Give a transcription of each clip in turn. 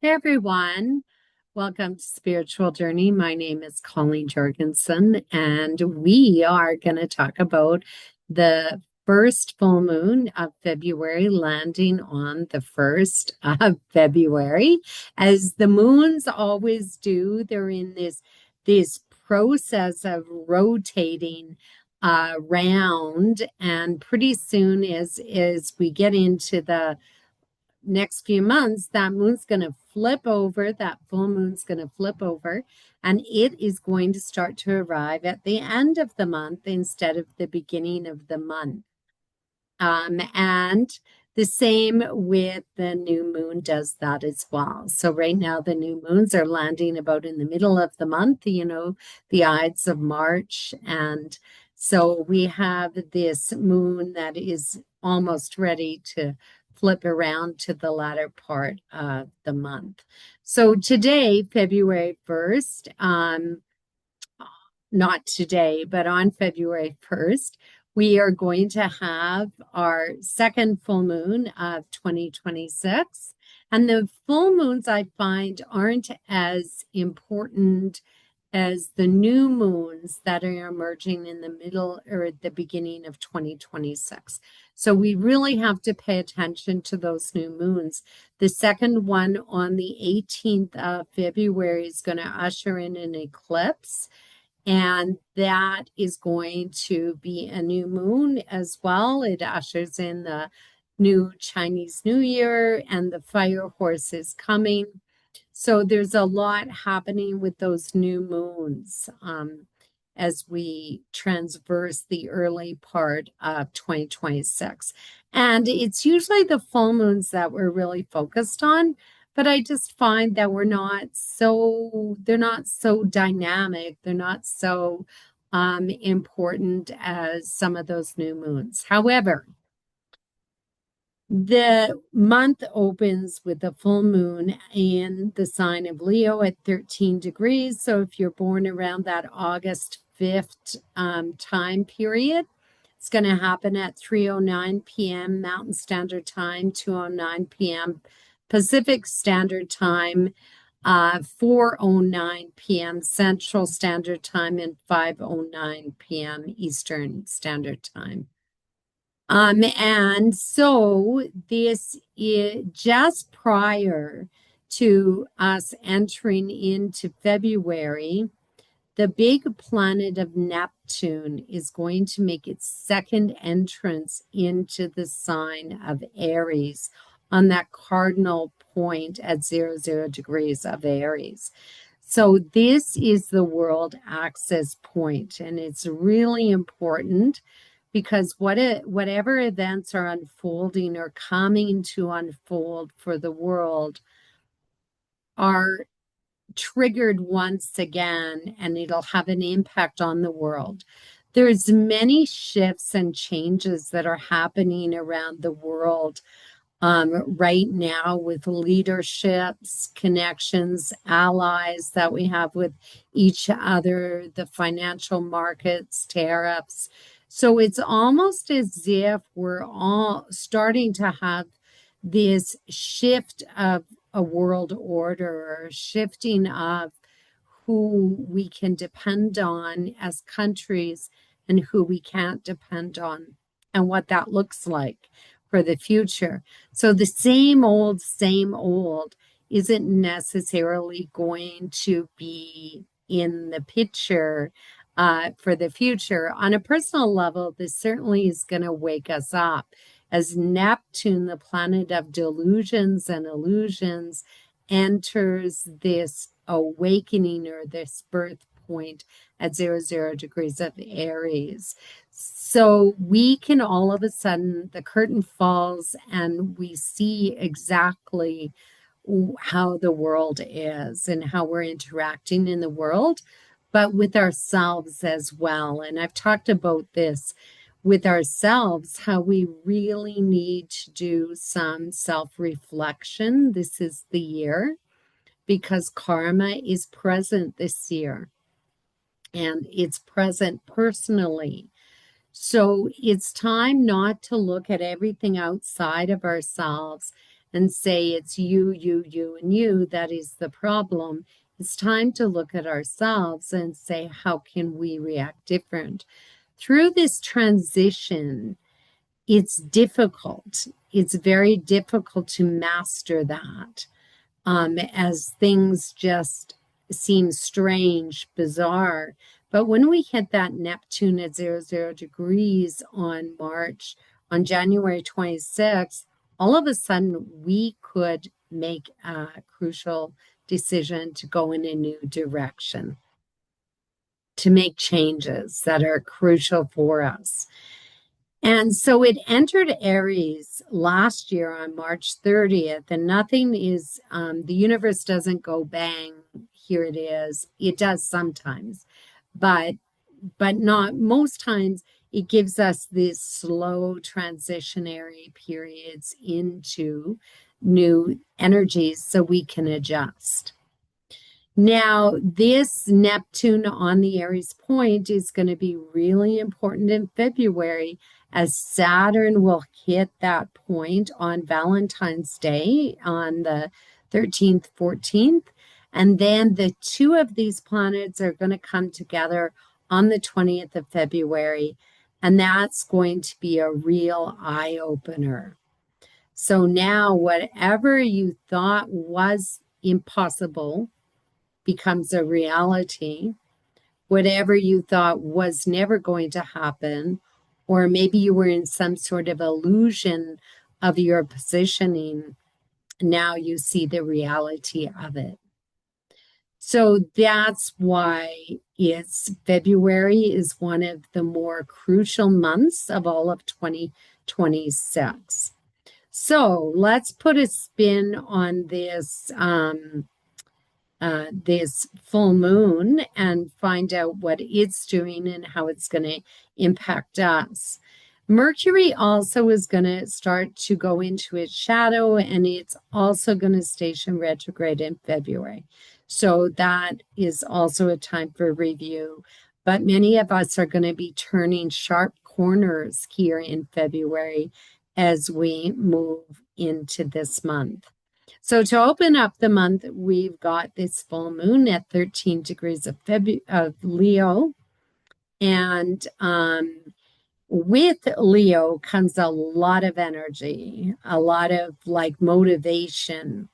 Hey everyone, welcome to Spiritual Journey. My name is Colleen Jorgensen, and we are going to talk about the first full moon of February landing on the 1st of February. As the moons always do, they're in this process of rotating around, and pretty soon as we get into the next few months, that moon's going to flip over, that full moon's going to flip over, and it is going to start to arrive at the end of the month instead of the beginning of the month. And the same with the new moon does that as well. So right now the new moons are landing about in the middle of the month, the Ides of March. And so we have this moon that is almost ready to flip around to the latter part of the month. So today, February 1st, not today, but on February 1st, we are going to have our second full moon of 2026. And the full moons I find aren't as important as the new moons that are emerging in the middle or at the beginning of 2026. So we really have to pay attention to those new moons. The second one on the 18th of February is going to usher in an eclipse. And that is going to be a new moon as well. It ushers in the new Chinese New Year, and the fire horse is coming. So there's a lot happening with those new moons as we transverse the early part of 2026. And it's usually the full moons that we're really focused on. But I just find that they're not so dynamic. They're not so important as some of those new moons. However, the month opens with a full moon in the sign of Leo at 13 degrees. So if you're born around that August 5th time period, it's going to happen at 3:09 p.m. Mountain Standard Time, 2:09 p.m. Pacific Standard Time, 4:09 p.m. Central Standard Time, and 5:09 p.m. Eastern Standard Time. And so this is just prior to us entering into February. The big planet of Neptune is going to make its second entrance into the sign of Aries on that cardinal point at 00 degrees of Aries. So this is the world access point, and it's really important because whatever events are unfolding or coming to unfold for the world are triggered once again, and it'll have an impact on the world. There's many shifts and changes that are happening around the world right now with leaderships, connections, allies that we have with each other, the financial markets, tariffs. So it's almost as if we're all starting to have this shift of a world order, or shifting of who we can depend on as countries and who we can't depend on, and what that looks like for the future. So the same old isn't necessarily going to be in the picture for the future. On a personal level, this certainly is going to wake us up as Neptune, the planet of delusions and illusions, enters this awakening or this birth point at 00 degrees of Aries. So we can all of a sudden, the curtain falls and we see exactly how the world is and how we're interacting in the world, but with ourselves as well. And I've talked about this with ourselves, how we really need to do some self-reflection. This is the year because karma is present this year, and it's present personally. So it's time not to look at everything outside of ourselves and say it's you, and you that is the problem. It's time to look at ourselves and say, how can we react different? Through this transition, it's difficult. It's very difficult to master that, as things just seem strange, bizarre. But when we hit that Neptune at 00 degrees on January 26th, all of a sudden we could make a crucial decision to go in a new direction, to make changes that are crucial for us. And so it entered Aries last year on March 30th, and nothing is, the universe doesn't go bang, here it is. It does sometimes, but not most times. It gives us these slow transitionary periods into new energies so we can adjust. Now, this Neptune on the Aries point is going to be really important in February, as Saturn will hit that point on Valentine's Day on the 13th, 14th. And then the two of these planets are going to come together on the 20th of February. And that's going to be a real eye-opener. So now whatever you thought was impossible becomes a reality. Whatever you thought was never going to happen, or maybe you were in some sort of illusion of your positioning, now you see the reality of it. So that's why February is one of the more crucial months of all of 2026. So let's put a spin on this this full moon and find out what it's doing and how it's going to impact us. Mercury also is going to start to go into its shadow, and it's also going to station retrograde in February. So that is also a time for review. But many of us are going to be turning sharp corners here in February as we move into this month. So to open up the month, we've got this full moon at 13 degrees of Leo. And with Leo comes a lot of energy, a lot of like motivation,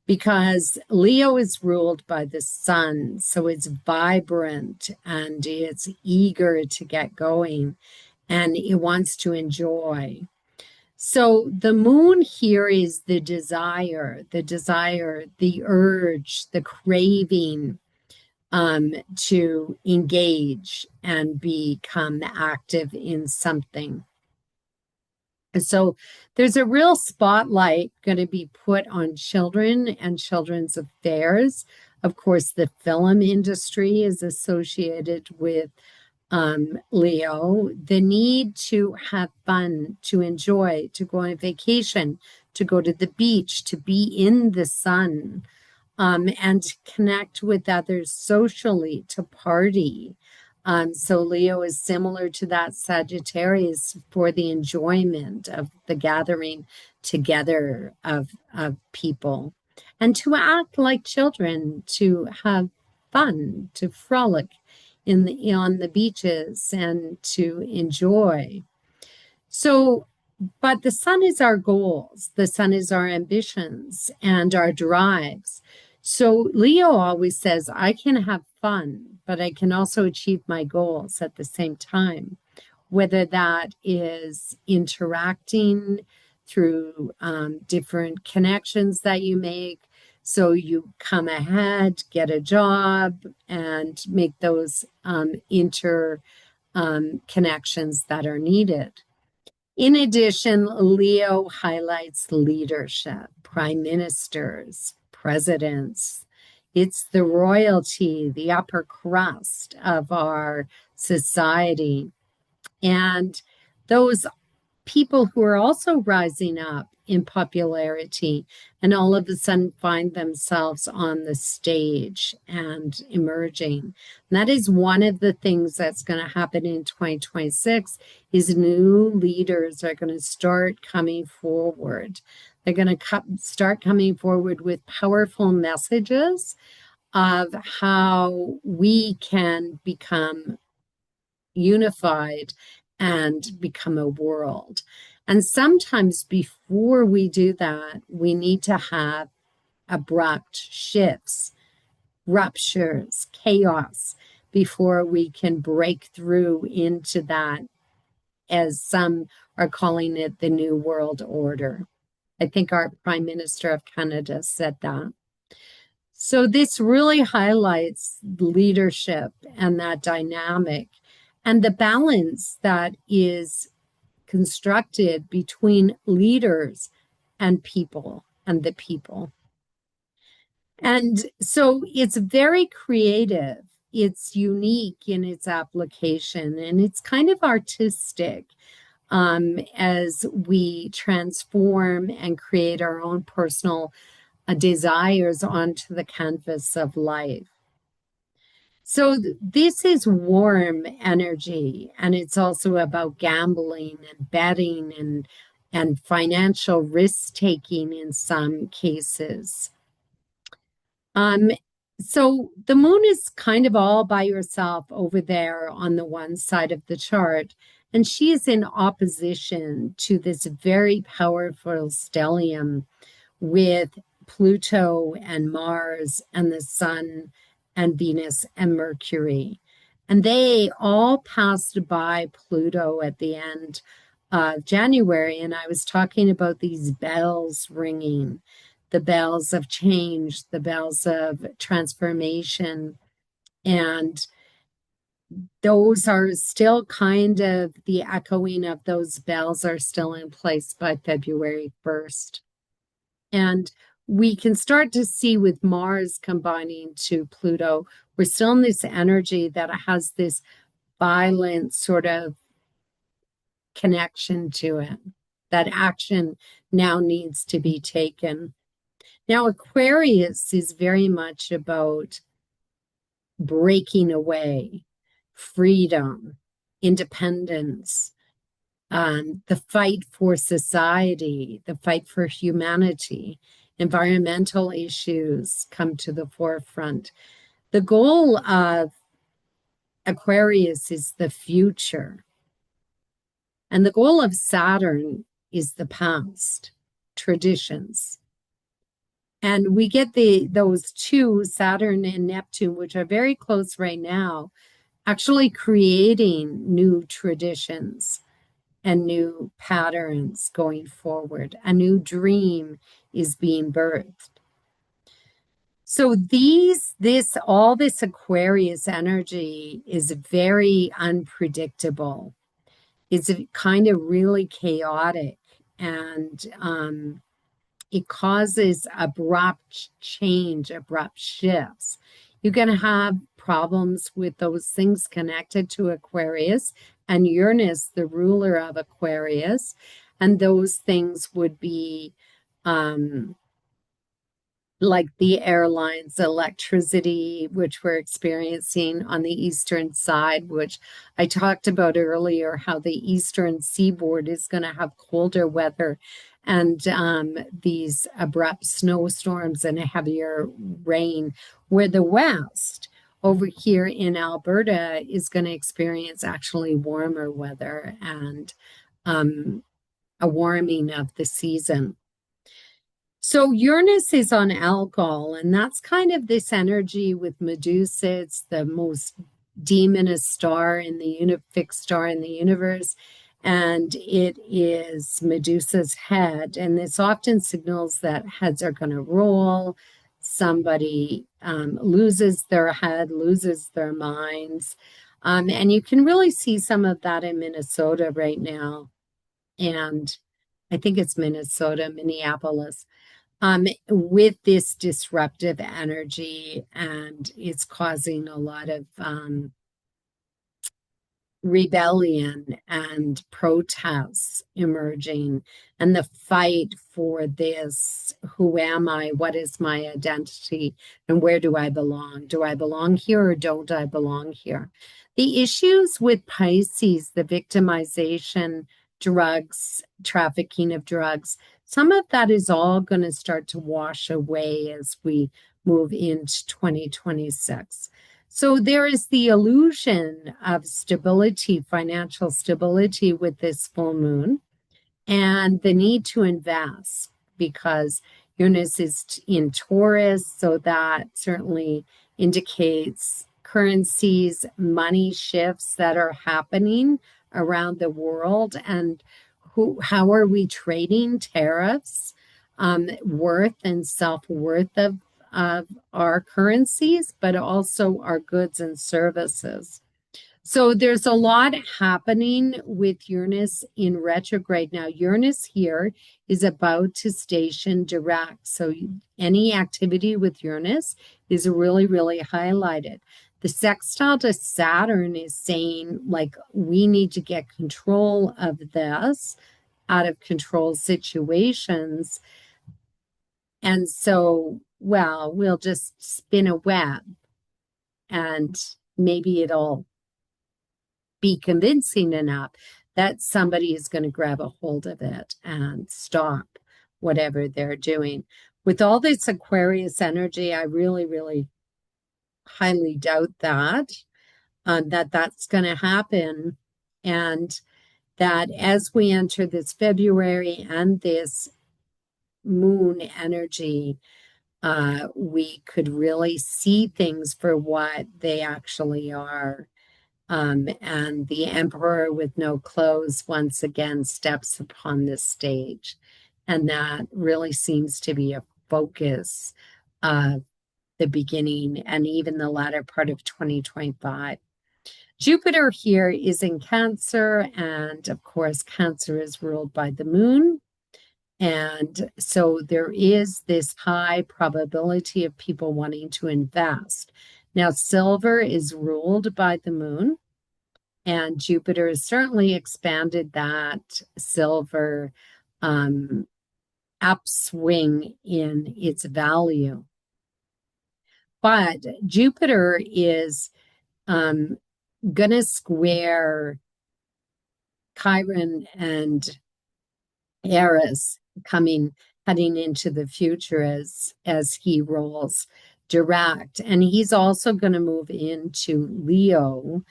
because Leo is ruled by the sun. So it's vibrant and it's eager to get going and it wants to enjoy. So the moon here is the desire, the urge, the craving to engage and become active in something. So there's a real spotlight going to be put on children and children's affairs. Of course, the film industry is associated with Leo, the need to have fun, to enjoy, to go on vacation, to go to the beach, to be in the sun, and to connect with others socially, to party. So Leo is similar to that Sagittarius for the enjoyment of the gathering together of people, and to act like children, to have fun, to frolic on the beaches and to enjoy. So, but the sun is our goals, the sun is our ambitions and our drives. So Leo always says, I can have fun, but I can also achieve my goals at the same time, whether that is interacting through different connections that you make. So you come ahead, get a job, and make those connections that are needed. In addition, Leo highlights leadership, prime ministers, presidents. It's the royalty, the upper crust of our society. And those people who are also rising up in popularity and all of a sudden find themselves on the stage and emerging. And that is one of the things that's going to happen in 2026 is new leaders are going to start coming forward. They're going to start coming forward with powerful messages of how we can become unified and become a world. And sometimes before we do that, we need to have abrupt shifts, ruptures, chaos before we can break through into that, as some are calling it, the New World Order. I think our Prime Minister of Canada said that. So this really highlights leadership and that dynamic and the balance that is constructed between leaders and people and the people. And so it's very creative. It's unique in its application and it's kind of artistic as we transform and create our own personal desires onto the canvas of life. So this is warm energy, and it's also about gambling and betting and financial risk taking in some cases. So the moon is kind of all by herself over there on the one side of the chart, and she is in opposition to this very powerful stellium with Pluto and Mars and the Sun and Venus and Mercury. And they all passed by Pluto at the end of January. And I was talking about these bells ringing, the bells of change, the bells of transformation. And those are still kind of the echoing of those bells are still in place by February 1st. And we can start to see with Mars combining to Pluto, we're still in this energy that has this violent sort of connection to it. That action now needs to be taken. Now, Aquarius is very much about breaking away, freedom, independence, the fight for society, the fight for humanity. Environmental issues come to the forefront. The goal of Aquarius is the future. And the goal of Saturn is the past, traditions. And we get those two, Saturn and Neptune, which are very close right now, actually creating new traditions and new patterns going forward. A new dream is being birthed. So all this Aquarius energy is very unpredictable. It's kind of really chaotic, and it causes abrupt change, abrupt shifts. You're going to have problems with those things connected to Aquarius and Uranus, the ruler of Aquarius. And those things would be like the airlines, electricity, which we're experiencing on the eastern side, which I talked about earlier, how the eastern seaboard is going to have colder weather and these abrupt snowstorms and heavier rain, where the west over here in Alberta is going to experience actually warmer weather and a warming of the season. So Uranus is on Algol, and that's kind of this energy with Medusa. It's the most demonous star in the fixed star in the universe, and it is Medusa's head. And this often signals that heads are going to roll. Somebody loses their head, loses their minds. And you can really see some of that in Minnesota right now. And I think it's Minnesota, Minneapolis. With this disruptive energy, and it's causing a lot of rebellion and protests emerging, and the fight for this: who am I? What is my identity? And where do I belong? Do I belong here or don't I belong here? The issues with Pisces, the victimization, drugs, trafficking of drugs, some of that is all going to start to wash away as we move into 2026. So there is the illusion of stability, financial stability with this full moon, and the need to invest because Uranus is in Taurus, so that certainly indicates currencies, money shifts that are happening around the world, and how are we trading tariffs, worth and self-worth of our currencies, but also our goods and services. So there's a lot happening with Uranus in retrograde. Now, Uranus here is about to station direct. So any activity with Uranus is really, really highlighted. The sextile to Saturn is saying, like, we need to get control of this out of control situations. And so, well, we'll just spin a web and maybe it'll be convincing enough that somebody is going to grab a hold of it and stop whatever they're doing. With all this Aquarius energy, I really, really highly doubt that that's going to happen. And that as we enter this February and this moon energy, we could really see things for what they actually are. And the emperor with no clothes once again steps upon this stage. And that really seems to be a focus of the beginning and even the latter part of 2025. Jupiter here is in Cancer, and of course, Cancer is ruled by the moon. And so there is this high probability of people wanting to invest. Now, silver is ruled by the moon, and Jupiter has certainly expanded that silver upswing in its value. But Jupiter is going to square Chiron and Eris heading into the future as he rolls direct. And he's also going to move into Leo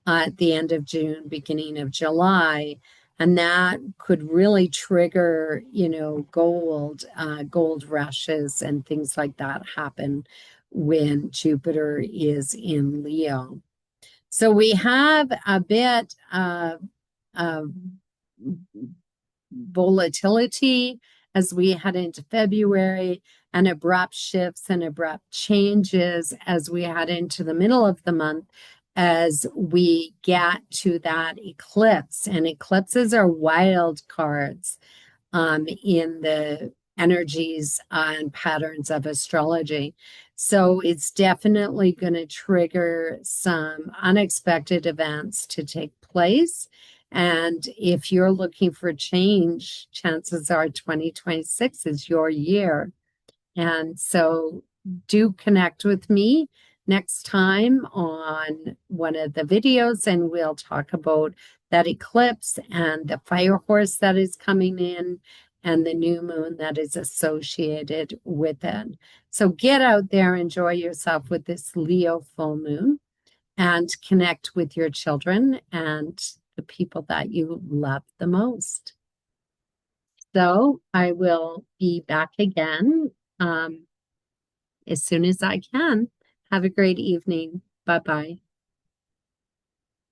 at the end of June, beginning of July. And that could really trigger, gold rushes and things like that happen when Jupiter is in Leo. So we have a bit of volatility as we head into February, and abrupt shifts and abrupt changes as we head into the middle of the month, as we get to that eclipse. And eclipses are wild cards in the energies and patterns of astrology. So it's definitely going to trigger some unexpected events to take place. And if you're looking for change, chances are 2026 is your year. And so do connect with me next time on one of the videos, and we'll talk about that eclipse and the fire horse that is coming in and the new moon that is associated with it. So get out there, enjoy yourself with this Leo full moon, and connect with your children and the people that you love the most. So I will be back again as soon as I can. Have a great evening. Bye-bye.